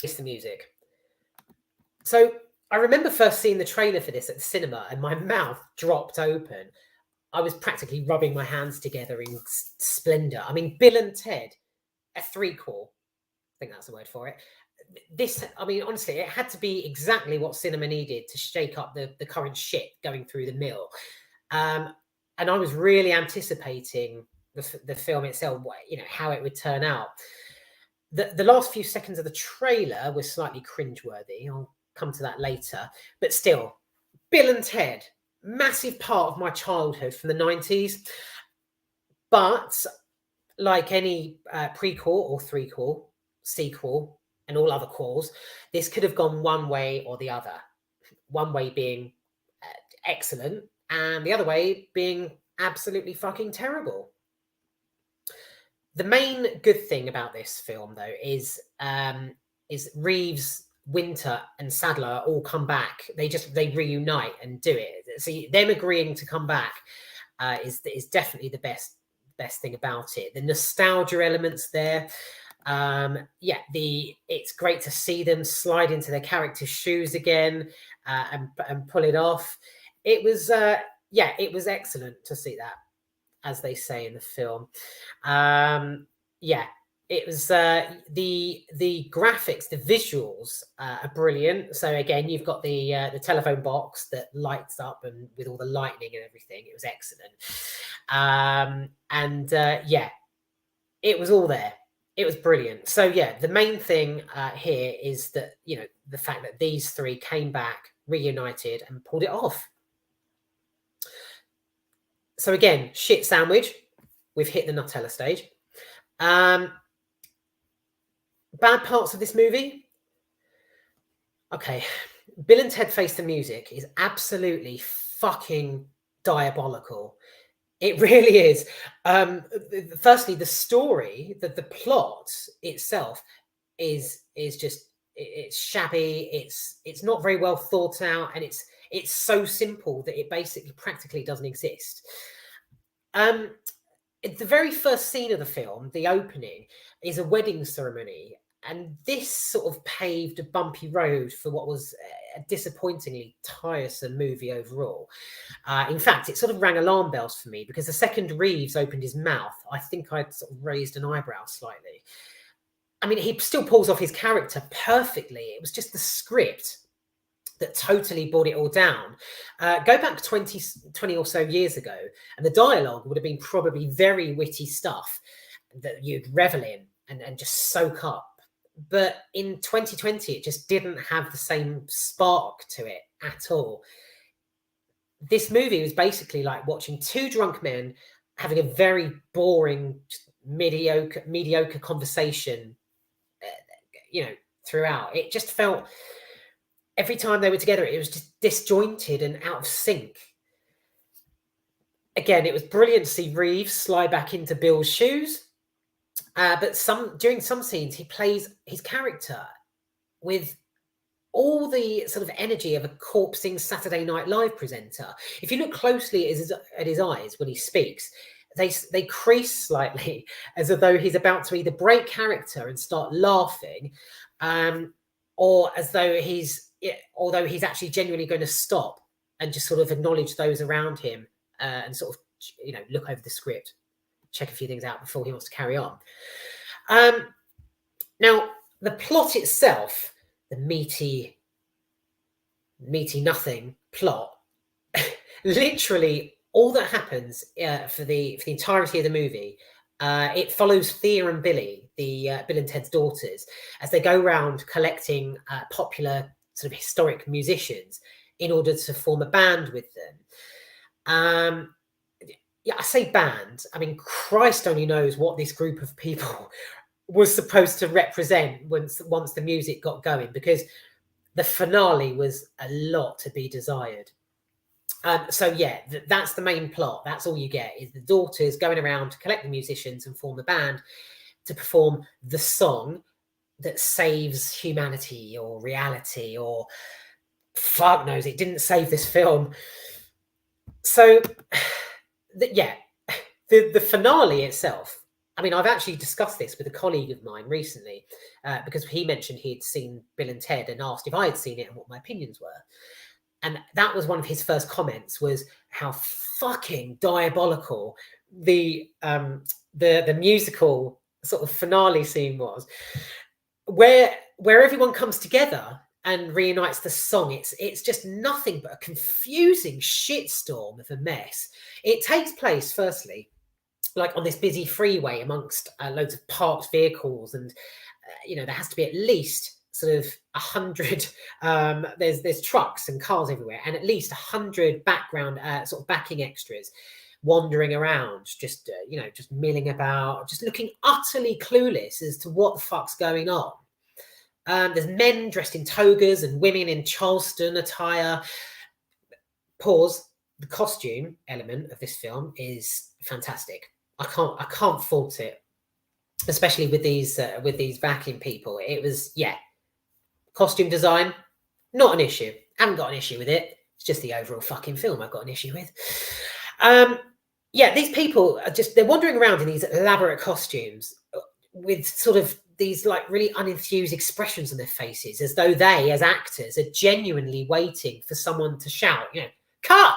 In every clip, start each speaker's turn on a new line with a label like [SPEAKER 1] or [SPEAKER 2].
[SPEAKER 1] It's the music. So I remember first seeing the trailer for this at the cinema, and my mouth dropped open. I was practically rubbing my hands together in splendor. I mean, Bill and Ted, a threequel. I think that's the word for it. This, I mean, honestly, it had to be exactly what cinema needed to shake up the current shit going through the mill. And I was really anticipating the film itself, you know, how it would turn out. The last few seconds of the trailer was slightly cringeworthy. I'll come to that later. But still, Bill and Ted, massive part of my childhood from the 90s. But like any prequel or threequel, sequel, and all other quals, this could have gone one way or the other. One way being excellent, and the other way being absolutely fucking terrible. The main good thing about this film, though, is Reeves, Winter, and Sadler all come back. They reunite and do it. See, them agreeing to come back is definitely the best thing about it. The nostalgia elements there. Yeah, it's great to see them slide into their characters' shoes again and pull it off. It was yeah, it was excellent to see that, as they say in the film. Yeah, it was the graphics, the visuals are brilliant. So again, you've got the telephone box that lights up and with all the lightning and everything. It was excellent. Yeah, it was all there. It was brilliant. So yeah, the main thing here is that, you know, the fact that these three came back, reunited, and pulled it off. So again, shit sandwich. We've hit the Nutella stage. Bad parts of this movie. Okay, Bill and Ted Face the Music is absolutely fucking diabolical. It really is. Firstly, the story, the plot itself is just, it's shabby. It's not very well thought out, and it's so simple that it basically practically doesn't exist. The very first scene of the film, the opening, is a wedding ceremony, and this sort of paved a bumpy road for what was a disappointingly tiresome movie overall. In fact, it sort of rang alarm bells for me, because the second Reeves opened his mouth, I think I'd sort of raised an eyebrow slightly. I mean, he still pulls off his character perfectly. It was just the script that totally brought it all down. Go back 20 or so years ago, and the dialogue would have been probably very witty stuff that you'd revel in and just soak up. But in 2020, it just didn't have the same spark to it at all. This movie was basically like watching two drunk men having a very boring, mediocre conversation, you know, throughout. It just felt, every time they were together, it was just disjointed and out of sync. Again, it was brilliant to see Reeves slide back into Bill's shoes. But during some scenes, he plays his character with all the sort of energy of a corpsing Saturday Night Live presenter. If you look closely at his eyes when he speaks, they crease slightly, as though he's about to either break character and start laughing, or as though although he's actually genuinely going to stop and just sort of acknowledge those around him and sort of, you know, look over the script, check a few things out before he wants to carry on. Now, the plot itself, the meaty nothing plot, literally all that happens for the entirety of the movie, it follows Thea and Billy, the Bill and Ted's daughters, as they go around collecting popular sort of historic musicians in order to form a band with them. Yeah, I say band. I mean, Christ only knows what this group of people was supposed to represent once the music got going, because the finale was a lot to be desired. So yeah, that's the main plot. That's all you get, is the daughters going around to collect the musicians and form a band to perform the song that saves humanity or reality, or fuck knows, it didn't save this film. So yeah, the finale itself I mean, I've actually discussed this with a colleague of mine recently because he mentioned he'd seen Bill and Ted and asked if I had seen it and what my opinions were. And that was one of his first comments, was how fucking diabolical the musical sort of finale scene was, where everyone comes together and reunites the song. It's just nothing but a confusing shitstorm of a mess. It takes place firstly like on this busy freeway amongst loads of parked vehicles, and there has to be at least sort of 100 there's trucks and cars everywhere, and at least 100 background sort of backing extras wandering around, just just milling about, just looking utterly clueless as to what the fuck's going on. There's men dressed in togas and women in Charleston attire. Pause. The costume element of this film is fantastic. I can't fault it, especially with these backing people. It was, costume design, not an issue. Haven't got an issue with it. It's just the overall fucking film I've got an issue with. These people are they're wandering around in these elaborate costumes with sort of these like really unenthused expressions on their faces, as though they, as actors, are genuinely waiting for someone to shout, cut.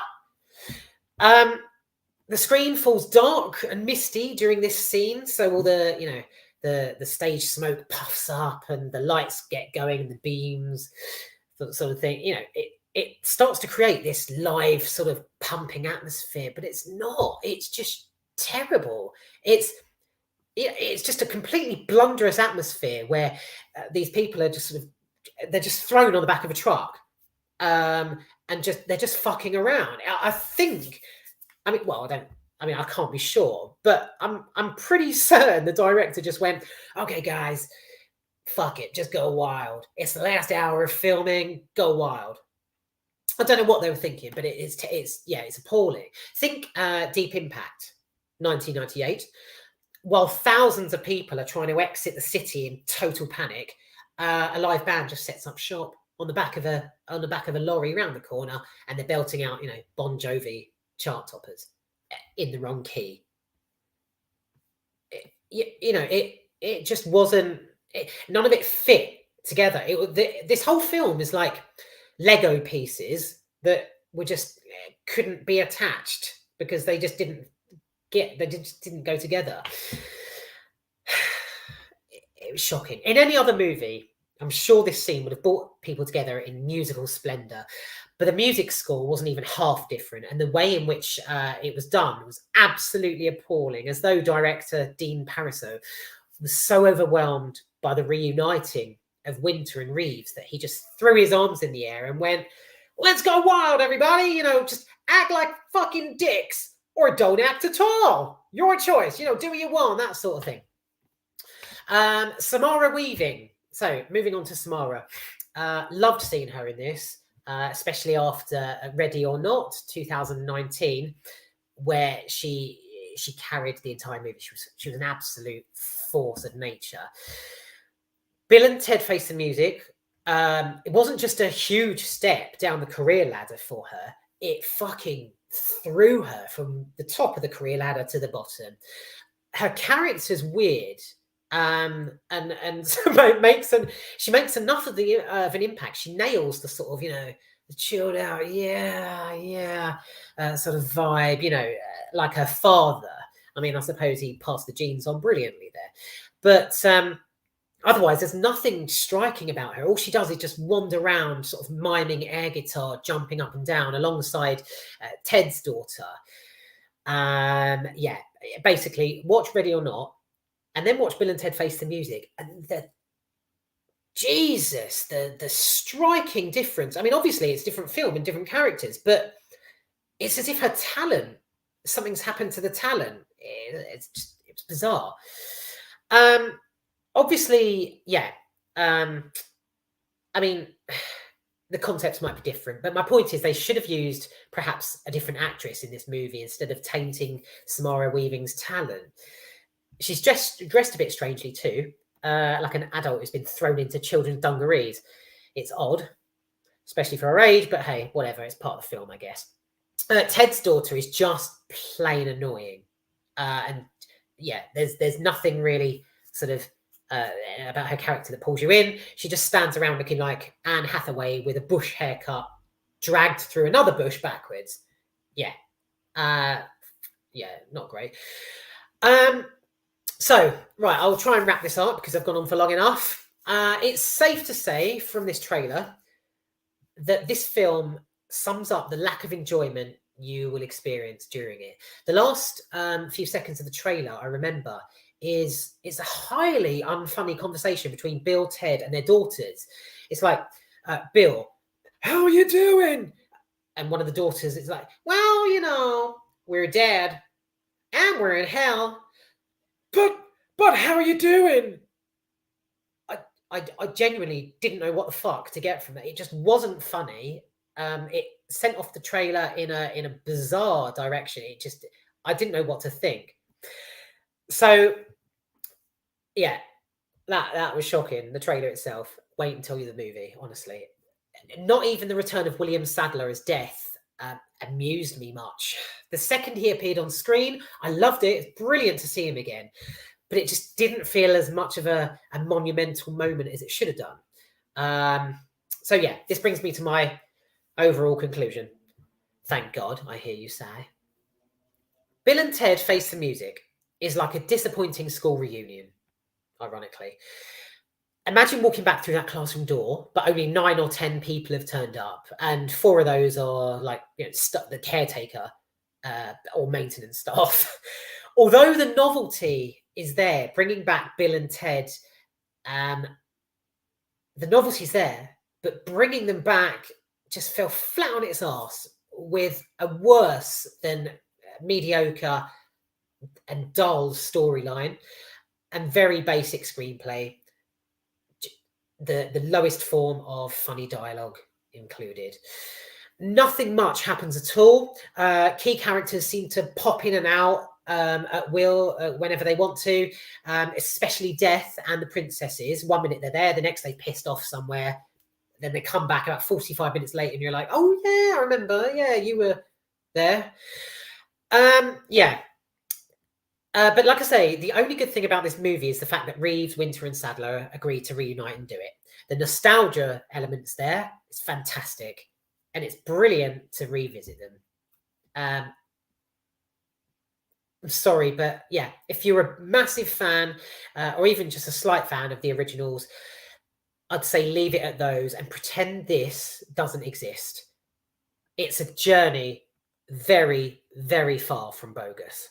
[SPEAKER 1] The screen falls dark and misty during this scene, so all the the stage smoke puffs up and the lights get going and the beams, sort of thing. It starts to create this live sort of pumping atmosphere, but it's not. It's just terrible. It's just a completely blunderous atmosphere where these people are just they're just thrown on the back of a truck, and they're just fucking around. I think. I can't be sure, but I'm pretty certain the director just went, okay, guys, fuck it, just go wild. It's the last hour of filming, go wild. I don't know what they were thinking, but it's appalling. Think Deep Impact, 1998. While thousands of people are trying to exit the city in total panic, a live band just sets up shop on the back of a lorry around the corner, and they're belting out, Bon Jovi chart toppers in the wrong key. It just wasn't. None of it fit together. This whole film is like Lego pieces that couldn't be attached because they just didn't go together. It was shocking. In any other movie, I'm sure this scene would have brought people together in musical splendor. But the music score wasn't even half different, and the way in which it was done was absolutely appalling, as though director Dean Pariseau was so overwhelmed by the reuniting of Winter and Reeves that he just threw his arms in the air and went, let's go wild, everybody, just act like fucking dicks, or don't act at all. Your choice, do what you want, that sort of thing. Samara Weaving. So, moving on to Samara. Loved seeing her in this. Especially after Ready or Not, 2019, where she carried the entire movie. She was an absolute force of nature. Bill and Ted Face the Music. It wasn't just a huge step down the career ladder for her. It fucking threw her from the top of the career ladder to the bottom. Her character's weird. And she makes enough of an impact. She nails the sort of the chilled out sort of vibe, like her father. I mean, I suppose he passed the genes on brilliantly there, but otherwise there's nothing striking about her. All she does is just wander around sort of miming air guitar, jumping up and down alongside Ted's daughter. Basically watch Ready or Not and then watch Bill and Ted Face the Music, and the striking difference. I mean, obviously it's different film and different characters, but it's as if her talent, something's happened to the talent. It's bizarre. Obviously, I mean, the concepts might be different, but my point is they should have used perhaps a different actress in this movie instead of tainting Samara Weaving's talent. She's dressed a bit strangely too, like an adult who's been thrown into children's dungarees. It's odd, especially for her age, but hey, whatever. It's part of the film, I guess. Ted's daughter is just plain annoying, and yeah, there's nothing really sort of about her character that pulls you in. She just stands around looking like Anne Hathaway with a bush haircut, dragged through another bush backwards. Yeah, yeah, not great. So, right, I'll try and wrap this up because I've gone on for long enough. It's safe to say from this trailer that this film sums up the lack of enjoyment you will experience during it. The last few seconds of the trailer, I remember, is a highly unfunny conversation between Bill, Ted, and their daughters. It's like, Bill, how are you doing? And one of the daughters is like, well, you know, we're dead and we're in hell. But how are you doing? I genuinely didn't know what the fuck to get from it. It just wasn't funny. It sent off the trailer in a bizarre direction. I didn't know what to think. So yeah, that was shocking. The trailer itself. Wait until you the movie. Honestly, not even the return of William Sadler as Death amused me much. The second he appeared on screen, I loved it. It's brilliant to see him again. But it just didn't feel as much of a monumental moment as it should have done. So yeah, this brings me to my overall conclusion. Thank God, I hear you say. Bill and Ted Face the Music is like a disappointing school reunion, ironically. Imagine walking back through that classroom door, but only 9 or 10 people have turned up, and 4 of those are like, you know, the caretaker or maintenance staff. Although the novelty is there, bringing back Bill and Ted, the novelty's there, but bringing them back just fell flat on its arse with a worse than mediocre and dull storyline and very basic screenplay. The lowest form of funny dialogue included. Nothing much happens at all. Key characters seem to pop in and out at will whenever they want to, especially Death and the princesses. 1 minute they're there, the next they pissed off somewhere. Then they come back about 45 minutes later and you're like, oh yeah, I remember. Yeah, you were there. Yeah. But like I say, the only good thing about this movie is the fact that Reeves, Winter, and Sadler agreed to reunite and do it. The nostalgia elements there is fantastic, and it's brilliant to revisit them. I'm sorry, but yeah, if you're a massive fan or even just a slight fan of the originals, I'd say leave it at those and pretend this doesn't exist. It's a journey very, very far from bogus.